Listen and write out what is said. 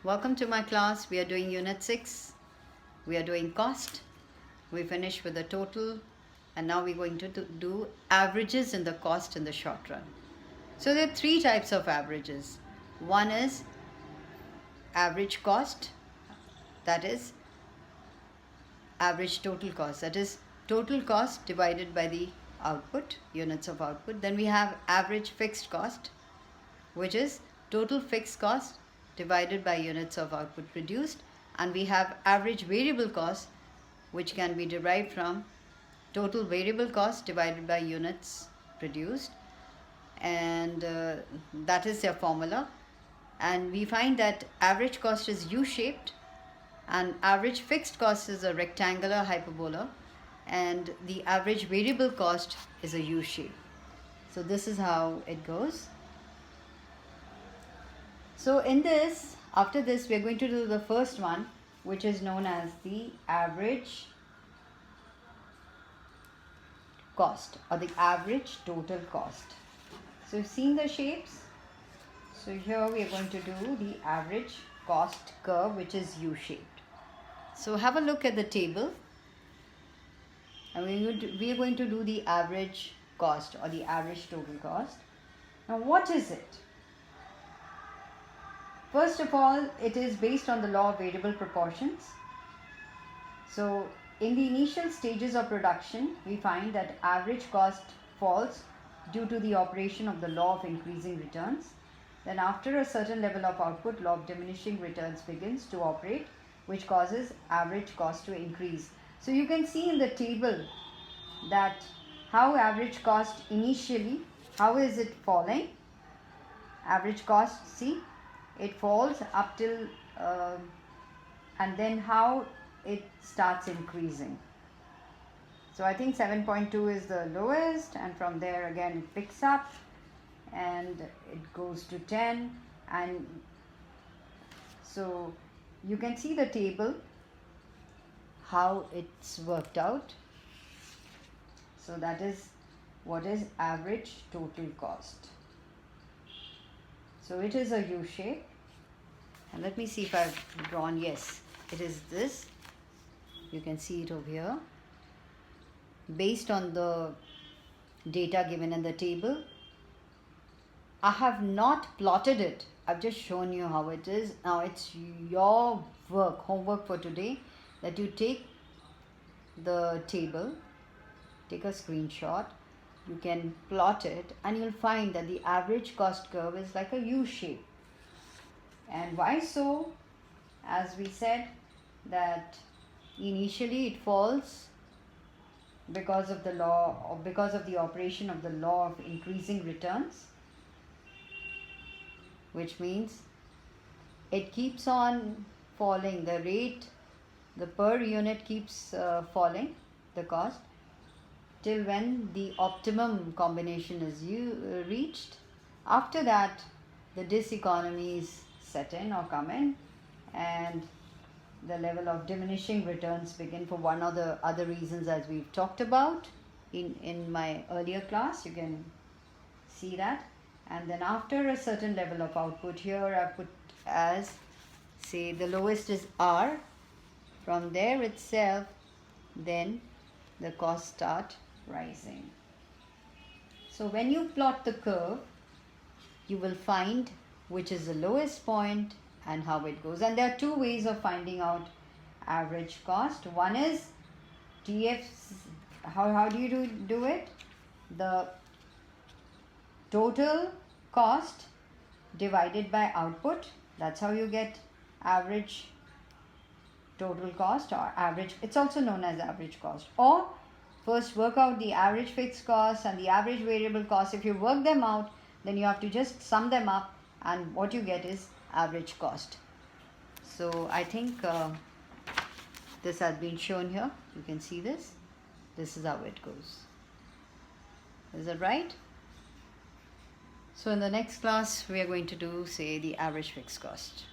Welcome to my class. We are doing Unit 6. We are doing cost. We finished with the total and now we're going to do averages in the cost in the short run. So there are three types of averages. One is average cost, that is average total cost, that is total cost divided by the output, units of output. Then we have average fixed cost, which is total fixed cost divided by units of output produced, and we have average variable cost, which can be derived from total variable cost divided by units produced, and that is their formula. And we find that average cost is U-shaped and average fixed cost is a rectangular hyperbola, and the average variable cost is a U shape. So this is how it goes. So in this, after this, we are going to do the first one, which is known as the average cost or the average total cost. So you've seen the shapes. So here we are going to do the average cost curve, which is U-shaped. So have a look at the table, and we are going to do the average cost or the average total cost. Now what is it? First of all, it is based on the law of variable proportions. So in the initial stages of production, we find that average cost falls due to the operation of the law of increasing returns. Then after a certain level of output, law of diminishing returns begins to operate, which causes average cost to increase. So you can see in the table that how average cost initially, how is it falling? Average cost, see, it falls up till and then how it starts increasing. So I think 7.2 is the lowest, and from there again it picks up and it goes to 10, and so you can see the table how it's worked out. So that is what is average total cost. So it is a U shape, and let me see if I've drawn. Yes, it is this. You can see it over here. Based on the data given in the table, I have not plotted it. I've just shown you how it is. Now it's your work, homework for today, that you take the table, take a screenshot, you can plot it, and you'll find that the average cost curve is like a U shape. And why so? As we said, that initially it falls because of the law, or because of the operation of the law of increasing returns, which means it keeps on falling. The rate, the per unit keeps falling, the cost, till when the optimum combination is reached. After that, the diseconomies set in or come in, and the level of diminishing returns begin for one or the other reasons, as we've talked about in my earlier class. You can see that. And then after a certain level of output, here I put as, say, the lowest is R. From there itself, then the costs start rising. So when you plot the curve, you will find which is the lowest point and how it goes. And there are two ways of finding out average cost. One is TF. How do you do it? The total cost divided by output. That's how you get average total cost, or average. It's also known as average cost. Or first work out the average fixed cost and the average variable cost. If you work them out, then you have to just sum them up, and what you get is average cost. So I think this has been shown here. You can see this. This is how it goes. Is that right? So in the next class, we are going to do, say, the average fixed cost.